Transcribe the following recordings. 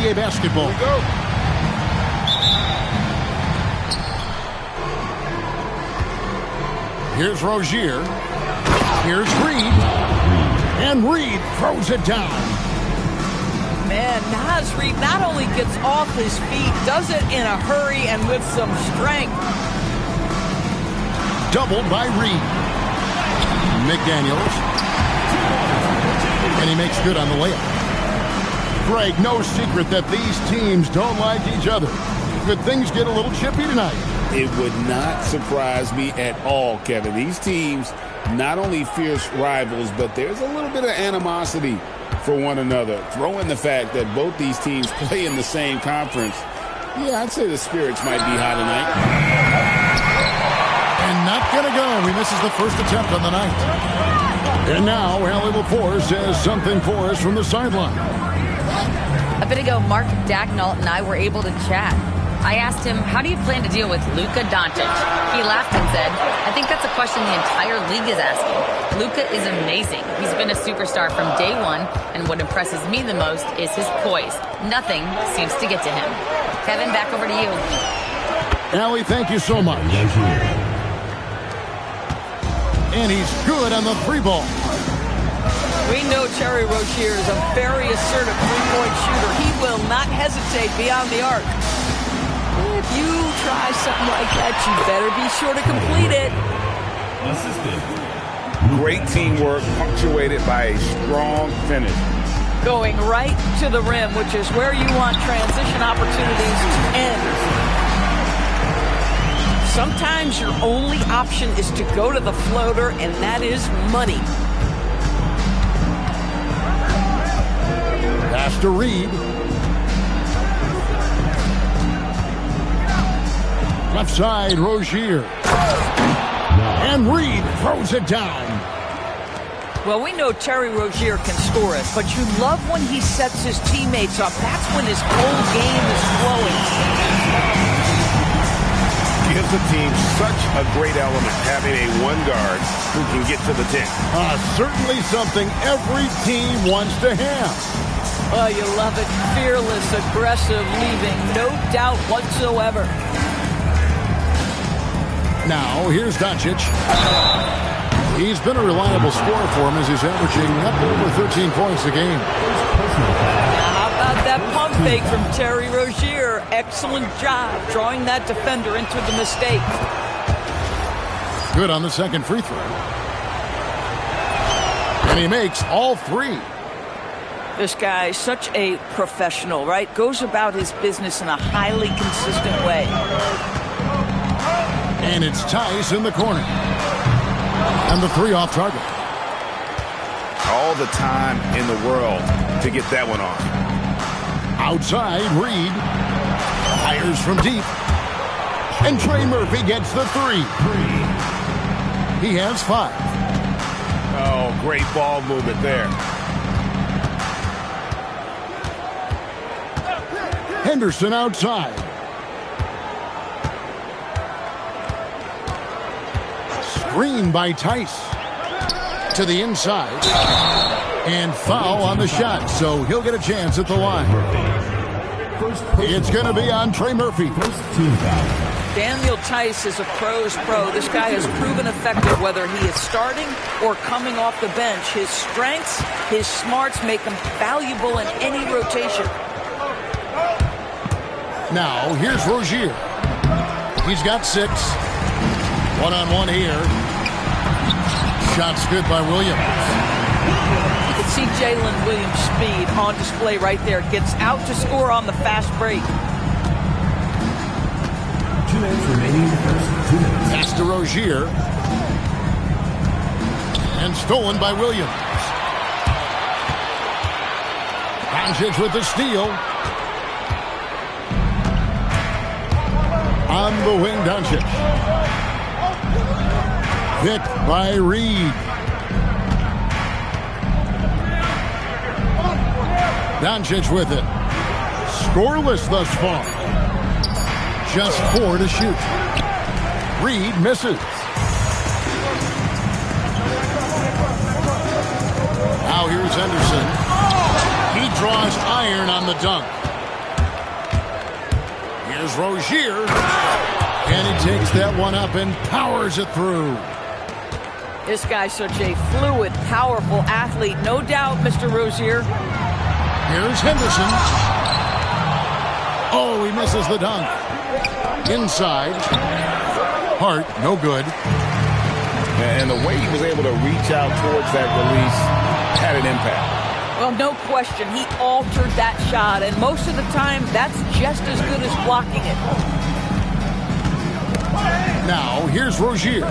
NBA basketball. Here we go. Here's Rozier. Here's Reed. And Reed throws it down. Man, Naz Reid not only gets off his feet, does it in a hurry and with some strength. Doubled by Reed. McDaniels. And he makes good on the layup. Greg, no secret that these teams don't like each other. Could things get a little chippy tonight? It would not surprise me at all, Kevin. These teams, not only fierce rivals, but there's a little bit of animosity for one another. Throw in the fact that both these teams play in the same conference. Yeah, I'd say the spirits might be high tonight. And not going to go. He misses the first attempt on the night. And now, Allie LaForce has something for us from the sideline. A bit ago, Mark Dagnall and I were able to chat. I asked him, how do you plan to deal with Luka Doncic? He laughed and said, I think that's a question the entire league is asking. Luka is amazing. He's been a superstar from day one, and what impresses me the most is his poise. Nothing seems to get to him. Kevin, back over to you. Allie, thank you so much. And he's good on the three ball. We know Terry Rozier is a very assertive three-point shooter. He will not hesitate beyond the arc. If you try something like that, you better be sure to complete it. Great teamwork punctuated by a strong finish. Going right to the rim, which is where you want transition opportunities to end. Sometimes your only option is to go to the floater, and that is money. Pass to Reed. Left side, Rozier. And Reed throws it down. Well, we know Terry Rozier can score it, but you love when he sets his teammates up. That's when his whole game is flowing. Gives the team such a great element, having a one guard who can get to the 10. Certainly something every team wants to have. Oh, you love it. Fearless, aggressive, leaving no doubt whatsoever. Now, here's Doncic. He's been a reliable scorer for him as he's averaging up over 13 points a game. Now, how about that pump fake from Terry Rozier? Excellent job drawing that defender into the mistake. Good on the second free throw. And he makes all three. This guy is such a professional, right? Goes about his business in a highly consistent way. And it's Tice in the corner. And the three off target. All the time in the world to get that one off. Outside, Reed fires from deep. And Trey Murphy gets the three. He has 5. Oh, great ball movement there. Henderson outside. Screen by Tice. To the inside. And foul on the shot, so he'll get a chance at the line. It's going to be on Trey Murphy. Daniel Tice is a pro's pro. This guy has proven effective whether he is starting or coming off the bench. His strengths, his smarts make him valuable in any rotation. Now, here's Rozier. He's got 6. One-on-one here. Shot's good by Williams. You can see Jalen Williams' speed on display right there. Gets out to score on the fast break. 2 minutes remaining in the first. 2 minutes. Pass to Rozier. And stolen by Williams. Doncic with the steal. On the wing, Doncic. Hit by Reed. Doncic with it. Scoreless thus far. Just 4 to shoot. Reed misses. Now here's Henderson. He draws iron on the dunk. Here's Rozier. And he takes that one up and powers it through. This guy's such a fluid, powerful athlete. No doubt, Mr. Rozier. Here's Henderson. Oh, he misses the dunk. Inside. Hart, no good. And the way he was able to reach out towards that release had an impact. Well, no question. He altered that shot, and most of the time, that's just as good as blocking it. Now, here's Rozier.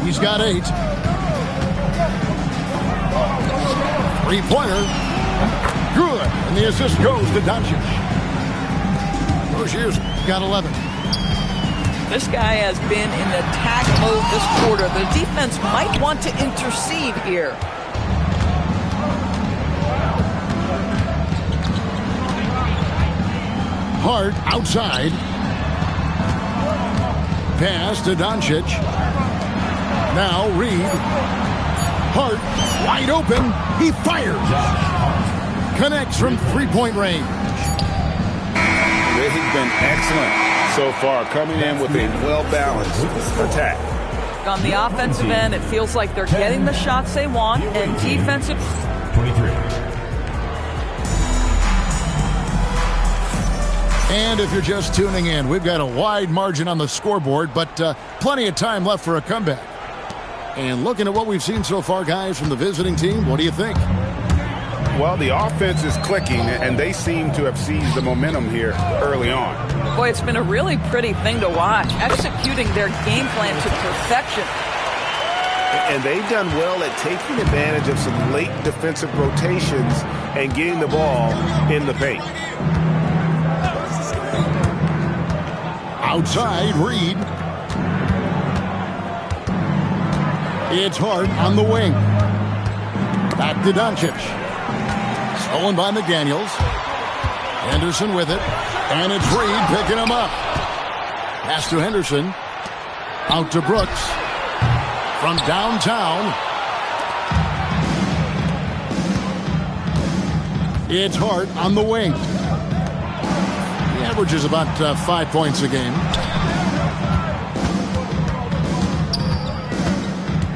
He's got 8. Three-pointer. Good. And the assist goes to Doncic. Rozier's got 11. This guy has been in attack mode this quarter. The defense might want to intercede here. Hart outside. Pass to Doncic. Now Reed. Hart wide open. He fires. Connects from three-point range. They've been excellent so far, coming in with a well-balanced attack. On the offensive end, it feels like they're getting the shots they want, and defensive... 23. And if you're just tuning in, we've got a wide margin on the scoreboard, but plenty of time left for a comeback. And looking at what we've seen so far, guys, from the visiting team, what do you think? Well, the offense is clicking, and they seem to have seized the momentum here early on. Boy, it's been a really pretty thing to watch, executing their game plan to perfection. And they've done well at taking advantage of some late defensive rotations and getting the ball in the paint. Outside, Reed. It's Hart on the wing. Back to Doncic. Stolen by McDaniels. Henderson with it. And it's Reed picking him up. Pass to Henderson. Out to Brooks. From downtown. It's Hart on the wing. He averages about 5 points a game.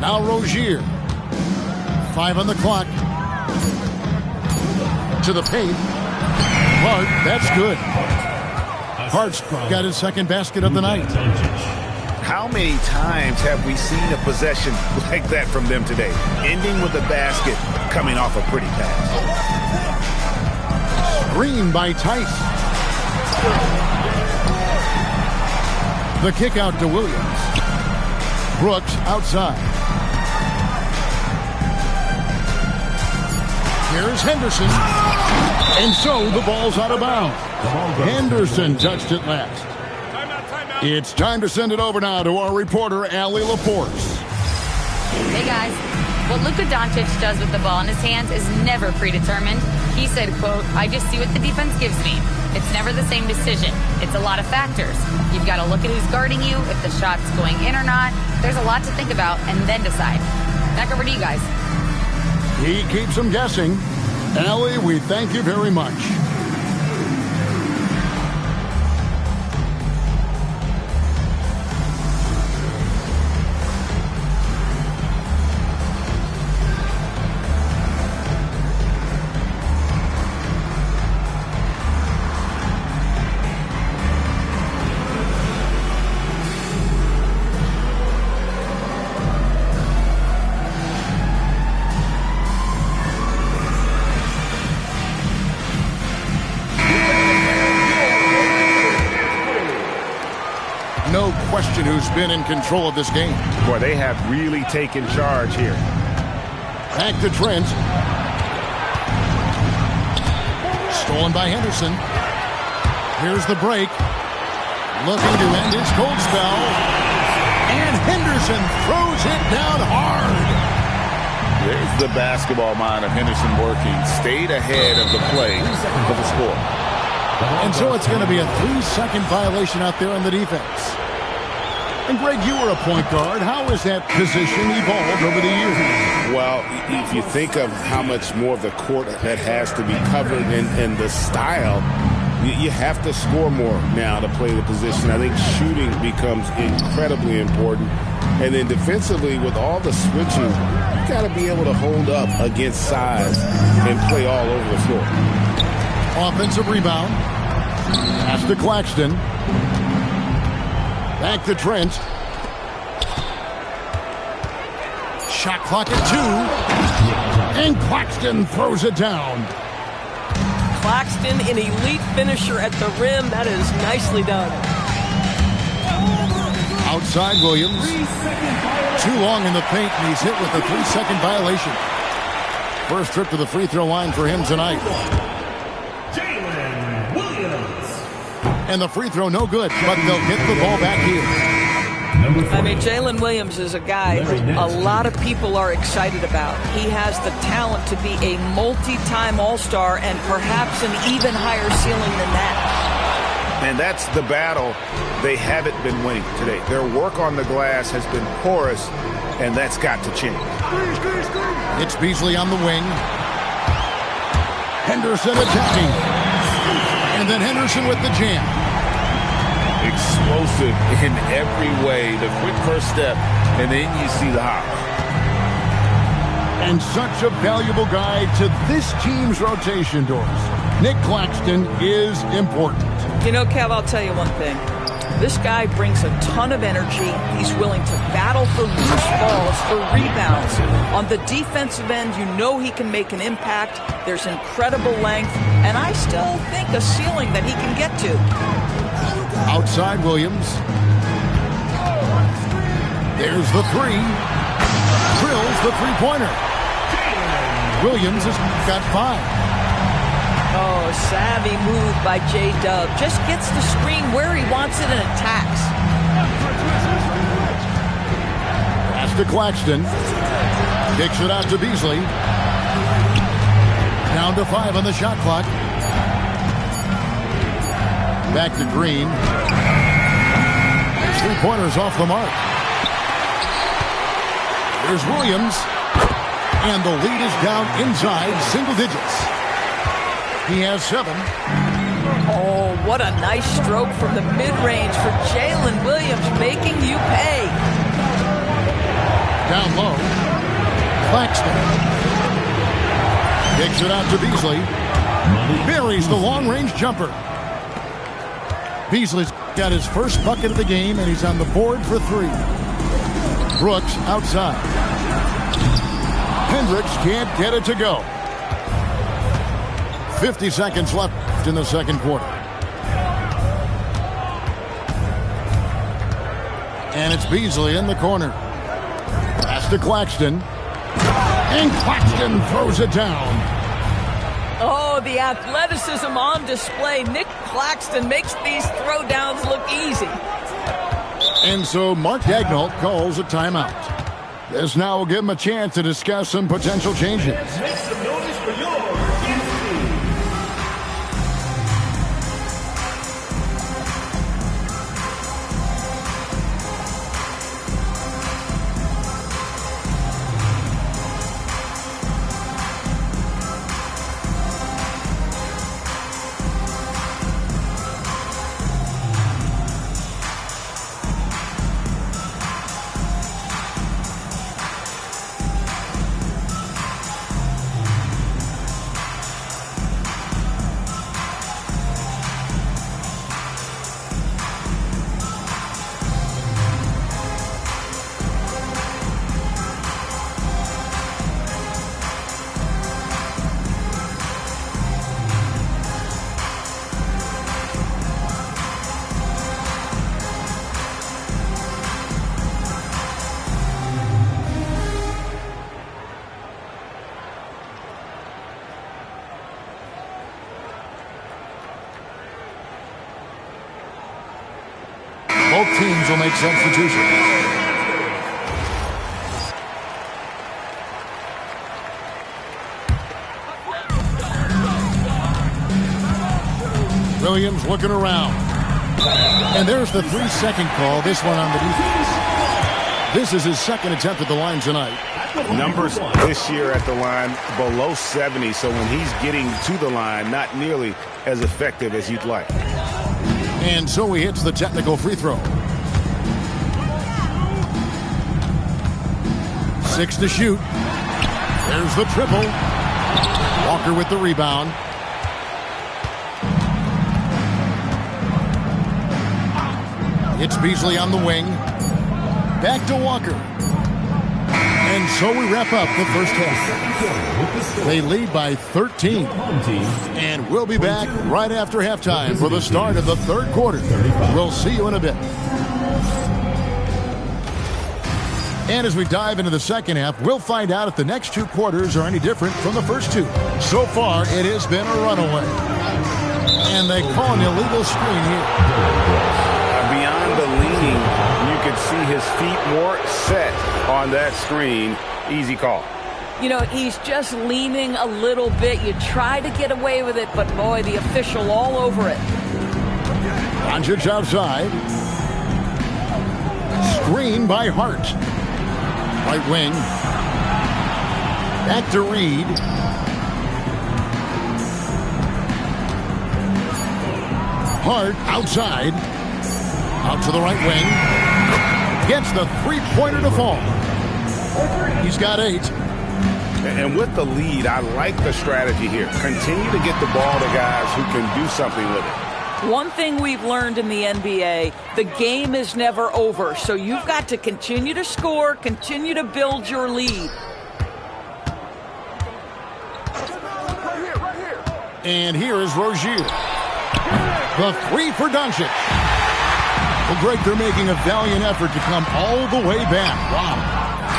Now Rozier. 5 on the clock. To the paint. Hart, that's good. Hart's got his second basket of the night. How many times have we seen a possession like that from them today? Ending with a basket, coming off a pretty pass. Screen by Tice. The kick out to Williams. Brooks outside. Here's Henderson. And so the ball's out of bounds. Henderson touched it last. It's time to send it over now to our reporter, Allie Laporte. Hey, guys. What Luka Doncic does with the ball in his hands is never predetermined. He said, quote, "I just see what the defense gives me. It's never the same decision. It's a lot of factors. You've got to look at who's guarding you, if the shot's going in or not. There's a lot to think about and then decide." Back over to you guys. He keeps them guessing. Allie, we thank you very much. No question who's been in control of this game. Boy, they have really taken charge here. Back to Trent. Stolen by Henderson. Here's the break. Looking to end his cold spell. And Henderson throws it down hard. There's the basketball mind of Henderson working. Stayed ahead of the play for the score. And so it's going to be a 3-second violation out there on the defense. And Greg, you were a point guard. How has that position evolved over the years? Well, if you think of how much more of the court that has to be covered in the style, You have to score more now to play the position. I think shooting becomes incredibly important. And then defensively, with all the switching, you got to be able to hold up against size and play all over the floor. Offensive rebound. Pass to Claxton. Back to Trent. Shot clock at 2. And Claxton throws it down. Claxton, an elite finisher at the rim. That is nicely done. Outside Williams. Too long in the paint, and he's hit with a 3-second violation. First trip to the free throw line for him tonight. And the free throw no good, but they'll get the ball back here. I mean, Jalen Williams is a guy a lot of people are excited about. He has the talent to be a multi-time All-Star and perhaps an even higher ceiling than that. And that's the battle they haven't been winning today. Their work on the glass has been porous, and that's got to change. It's Beasley on the wing. Henderson attacking. And then Henderson with the jam. Explosive in every way. The quick first step, and then you see the hop. And such a valuable guy to this team's rotation, Doris. Nick Claxton is important. You know, Kev, I'll tell you one thing. This guy brings a ton of energy. He's willing to battle for loose balls, for rebounds. On the defensive end, you know he can make an impact. There's incredible length, and I still think a ceiling that he can get to. Outside Williams. There's the 3. Drills the three-pointer. Williams has got 5. Oh, savvy move by J-Dub. Just gets the screen where he wants it and attacks. Pass to Claxton. Kicks it out to Beasley. Down to 5 on the shot clock. Back to Green. His three-pointers off the mark. There's Williams. And the lead is down inside single digits. He has 7. Oh, what a nice stroke from the mid-range for Jalen Williams, making you pay. Down low. Claxton. Kicks it out to Beasley. Buries the long-range jumper. Beasley's got his first bucket of the game, and he's on the board for 3. Brooks outside. Hendricks can't get it to go. 50 seconds left in the second quarter. And it's Beasley in the corner. Pass to Claxton. And Claxton throws it down. Oh, the athleticism on display. Nick Claxton makes these throwdowns look easy. And so Mark Daigneault calls a timeout. This now will give him a chance to discuss some potential changes. Make some noise for your Both teams will make substitutions. Williams looking around. And there's the 3-second call, this one on the defense. This is his second attempt at the line tonight. Numbers this year at the line below 70, so when he's getting to the line, not nearly as effective as you'd like. And so he hits the technical free throw. 6 to shoot. There's the triple. Walker with the rebound. It's Beasley on the wing. Back to Walker. And so we wrap up the first half. They lead by 13. And we'll be back right after halftime for the start of the third quarter. We'll see you in a bit. And as we dive into the second half, we'll find out if the next two quarters are any different from the first two. So far, it has been a runaway. And they call an illegal screen here. Beyond the leaning, you could see his feet more set on that screen. Easy call. You know, he's just leaning a little bit. You try to get away with it, but boy, the official all over it. Doncic outside. Screen by Hart. Right wing. Back to Reed. Hart outside. Out to the right wing. Gets the three-pointer to fall. He's got 8. And with the lead, I like the strategy here. Continue to get the ball to guys who can do something with it. One thing we've learned in the NBA, the game is never over. So you've got to continue to score, continue to build your lead. And here is Rozier. The 3 for Doncic. Well, Greg, they're making a valiant effort to come all the way back. Wow.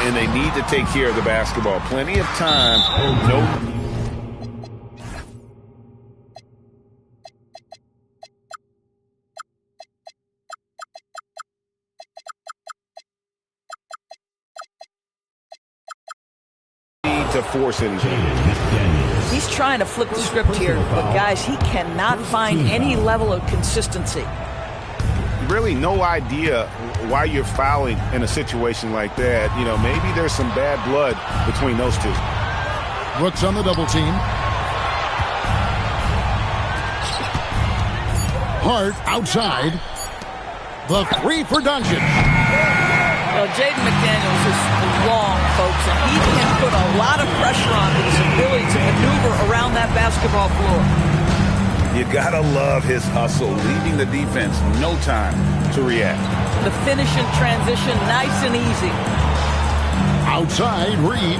And they need to take care of the basketball. Plenty of time. No. To force anything. He's trying to flip the script here, but guys, he cannot find any level of consistency. Really no idea why you're fouling in a situation like that. You know, maybe there's some bad blood between those two. Brooks on the double team. Hart outside. The 3 for Doncic. Well, Jaden McDaniels is long, folks, and he can put a lot of pressure on his ability to maneuver around that basketball floor. You gotta love his hustle, leaving the defense no time to react. The finish in transition, nice and easy. Outside, Reed.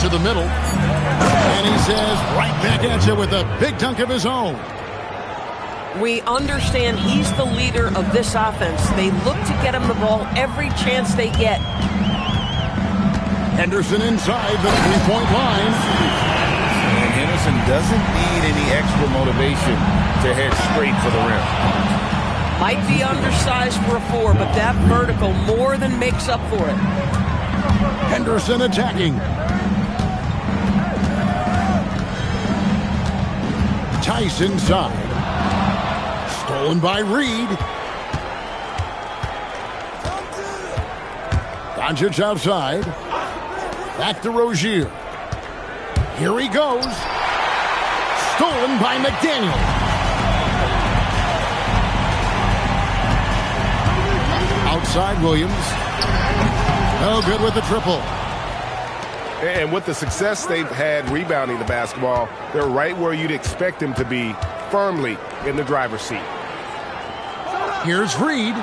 To the middle. And he says, right back at you with a big dunk of his own. We understand he's the leader of this offense. They look to get him the ball every chance they get. Henderson inside the three-point line. And Henderson doesn't need any extra motivation to head straight for the rim. Might be undersized for a 4, but that vertical more than makes up for it. Henderson attacking. Tice inside. Stolen by Reed. Doncic outside. Back to Rozier. Here he goes. Stolen by McDaniel. Outside Williams. No good with the triple. And with the success they've had rebounding the basketball, they're right where you'd expect them to be, firmly in the driver's seat. Here's Reed.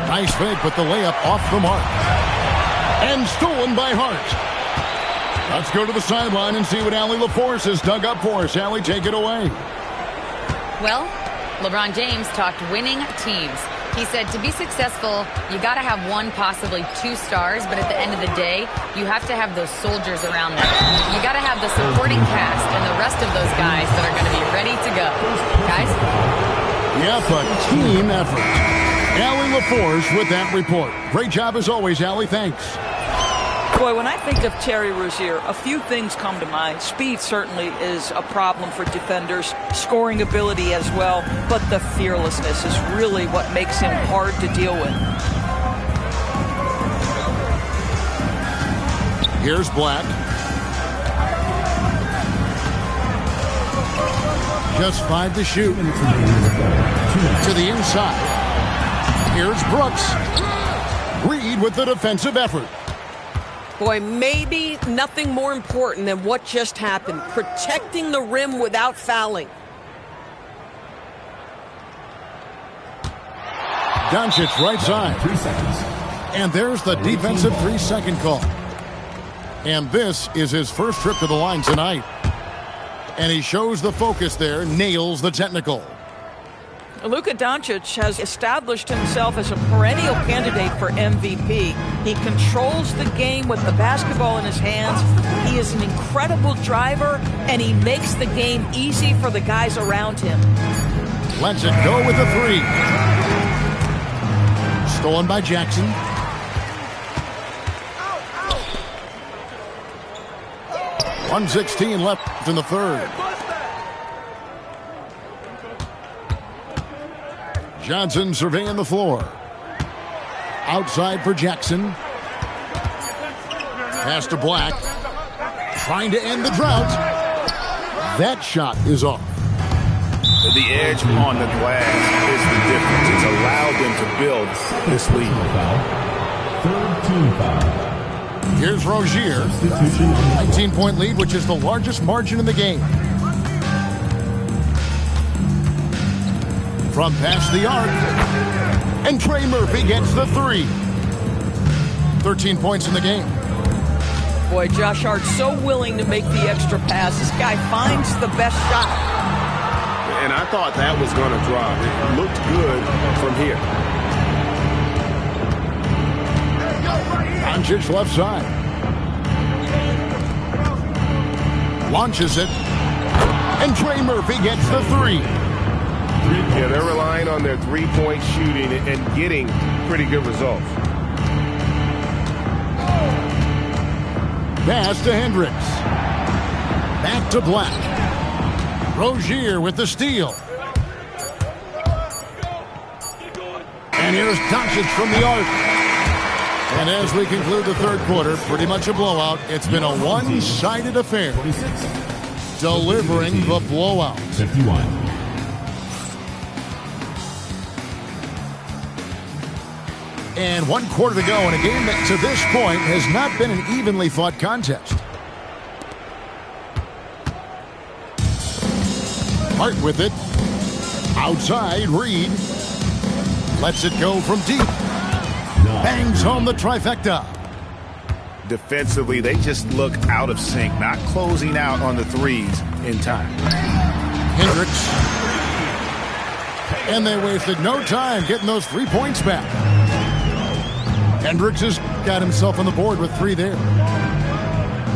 Nice fake, but the layup off the mark. And stolen by Hart. Let's go to the sideline and see what Allie LaForce has dug up for us. Allie, take it away. Well, LeBron James talked winning teams. He said to be successful, you got to have 1, possibly 2 stars, but at the end of the day, you have to have those soldiers around them. You got to have the supporting cast and the rest of those guys that are going to be ready to go. Guys? Yep, a team effort. Allie LaForce with that report. Great job as always, Allie. Thanks. Boy, when I think of Terry Rozier, a few things come to mind. Speed certainly is a problem for defenders, scoring ability as well, but the fearlessness is really what makes him hard to deal with. Here's Black. Just 5 to shoot. To the inside. Here's Brooks. Reed with the defensive effort. Boy, maybe nothing more important than what just happened. Protecting the rim without fouling. Doncic right side. 3 seconds. And there's the defensive 3-second call. And this is his first trip to the line tonight. And he shows the focus there, nails the technical. Luka Doncic has established himself as a perennial candidate for MVP. He controls the game with the basketball in his hands. He is an incredible driver, and he makes the game easy for the guys around him. Lets it go with the 3. Stolen by Jackson. .116 left in the third. Johnson surveying the floor. Outside for Jackson. Pass to Black. Trying to end the drought. That shot is off. The edge on the glass is the difference. It's allowed them to build this lead. Third team foul. Here's Rozier. 19-point lead, which is the largest margin in the game. From past the arc. And Trey Murphy gets the 3. 13 points in the game. Boy, Josh Hart so willing to make the extra pass. This guy finds the best shot. And I thought that was going to drop. It looked good from here. Doncic left side. Launches it. And Trey Murphy gets the 3. Yeah, they're relying on their three-point shooting and getting pretty good results. Pass to Hendricks. Back to Black. Rozier with the steal. And here's Doncic from the arc. And as we conclude the third quarter, pretty much a blowout. It's been a one-sided affair. Delivering the blowout. 51. And 1 quarter to go in a game that to this point has not been an evenly fought contest. Hart with it. Outside, Reed. Lets it go from deep. Bangs home the trifecta. Defensively, they just look out of sync, not closing out on the threes in time. Hendricks. And they wasted no time getting those 3 points back. Hendricks has got himself on the board with 3 there.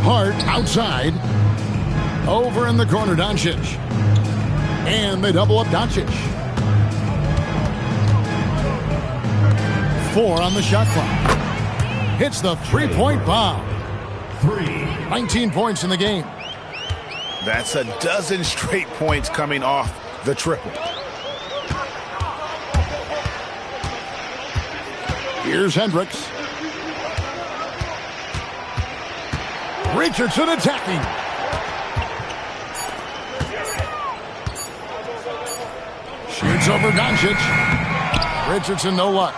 Hart outside. Over in the corner, Doncic. And they double up Doncic. 4 on the shot clock. Hits the 3-point bomb. 19 points in the game. That's a dozen straight points coming off the triple. Here's Hendricks. Richardson attacking. Shoots over Doncic. Richardson, no luck.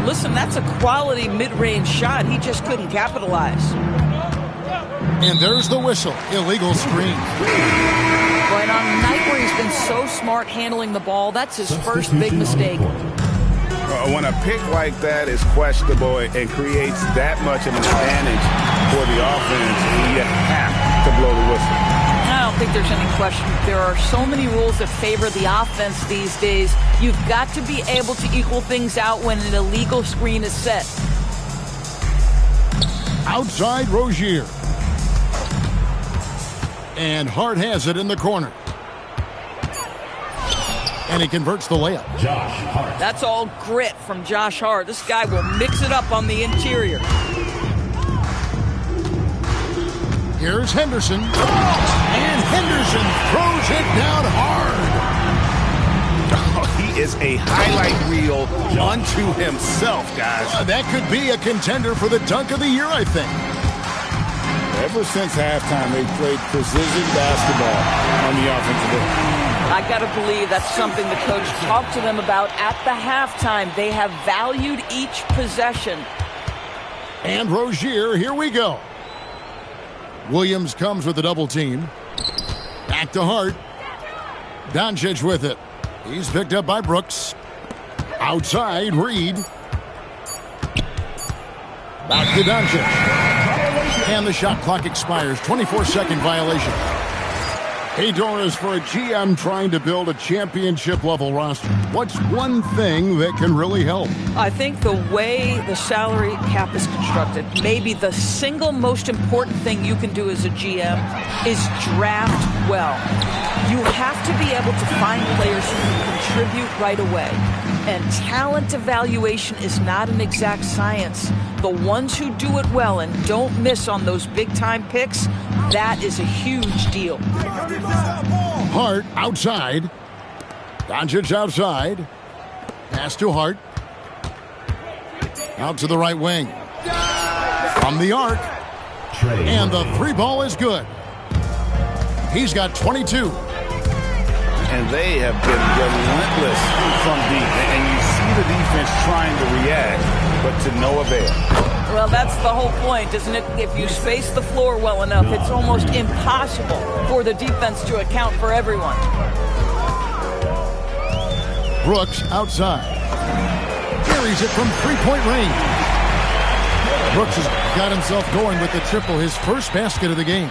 Listen, that's a quality mid-range shot. He just couldn't capitalize. And there's the whistle. Illegal screen. But on a night where he's been so smart handling the ball, that's his first big mistake. When a pick like that is questionable and creates that much of an advantage for the offense, you have to blow the whistle. I don't think there's any question. There are so many rules that favor the offense these days. You've got to be able to equal things out when an illegal screen is set. Outside Rozier. And Hart has it in the corner. And he converts the layup. Josh Hart. That's all grit from Josh Hart. This guy will mix it up on the interior. Here's Henderson. And Henderson throws it down hard. He is a highlight reel unto himself, guys. That could be a contender for the dunk of the year, I think. Ever since halftime, they've played precision basketball on the offensive end. I got to believe that's something the coach talked to them about at the halftime. They have valued each possession. And Rozier, here we go. Williams comes with a double team. Back to Hart. Doncic with it. He's picked up by Brooks. Outside, Reed. Back to Doncic. And the shot clock expires. 24-second violation. Hey, Doris, for a GM trying to build a championship-level roster, what's one thing that can really help? I think the way the salary cap is constructed, maybe the single most important thing you can do as a GM is draft well. You have to be able to find players who can contribute right away. And talent evaluation is not an exact science. The ones who do it well and don't miss on those big-time picks, that is a huge deal. Hart outside. Doncic outside. Pass to Hart. Out to the right wing. From the arc. And the three ball is good. He's got 22. And they have been relentless from deep. And you see the defense trying to react, but to no avail. Well, that's the whole point, isn't it? If you space the floor well enough, it's almost impossible for the defense to account for everyone. Brooks outside. Carries it from three-point range. Brooks has got himself going with the triple, his first basket of the game.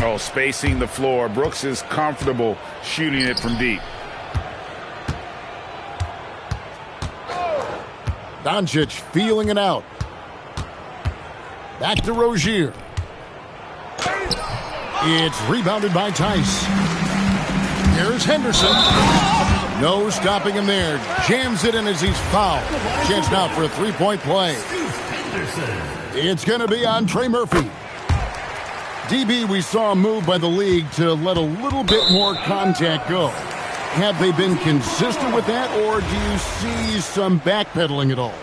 Oh, spacing the floor. Brooks is comfortable shooting it from deep. Doncic feeling it out. Back to Rozier. It's rebounded by Tice. Here's Henderson. No stopping him there. Jams it in as he's fouled. Chance now for a three-point play. It's going to be on Trey Murphy. DB, we saw a move by the league to let a little bit more contact go. Have they been consistent with that, or do you see some backpedaling at all?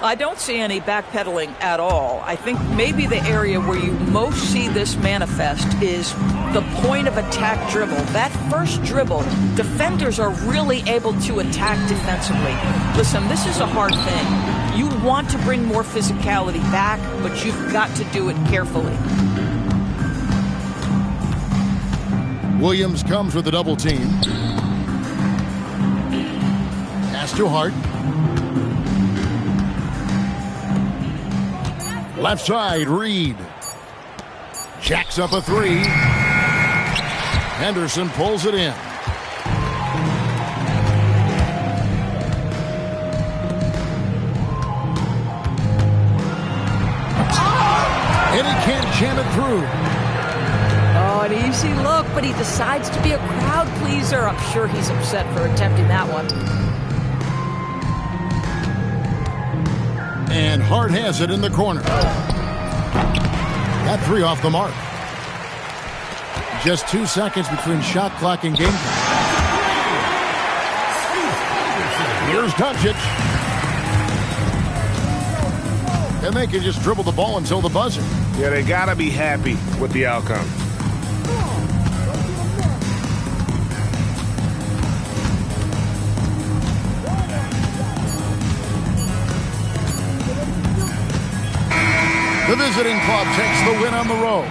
I don't see any backpedaling at all. I think maybe the area where you most see this manifest is the point of attack dribble. That first dribble, defenders are really able to attack defensively. Listen, this is a hard thing. You want to bring more physicality back, but you've got to do it carefully. Williams comes with a double team. Pass to Hart. Left side, Reed. Jacks up a three. Henderson pulls it in. And he can't jam it through. Oh, an easy look, but he decides to be a crowd pleaser. I'm sure he's upset for attempting that one. And Hart has it in the corner. That three off the mark. Just 2 seconds between shot clock and game time. Here's Doncic. And they can just dribble the ball until the buzzer. Yeah, they got to be happy with the outcome. The visiting club takes the win on the road.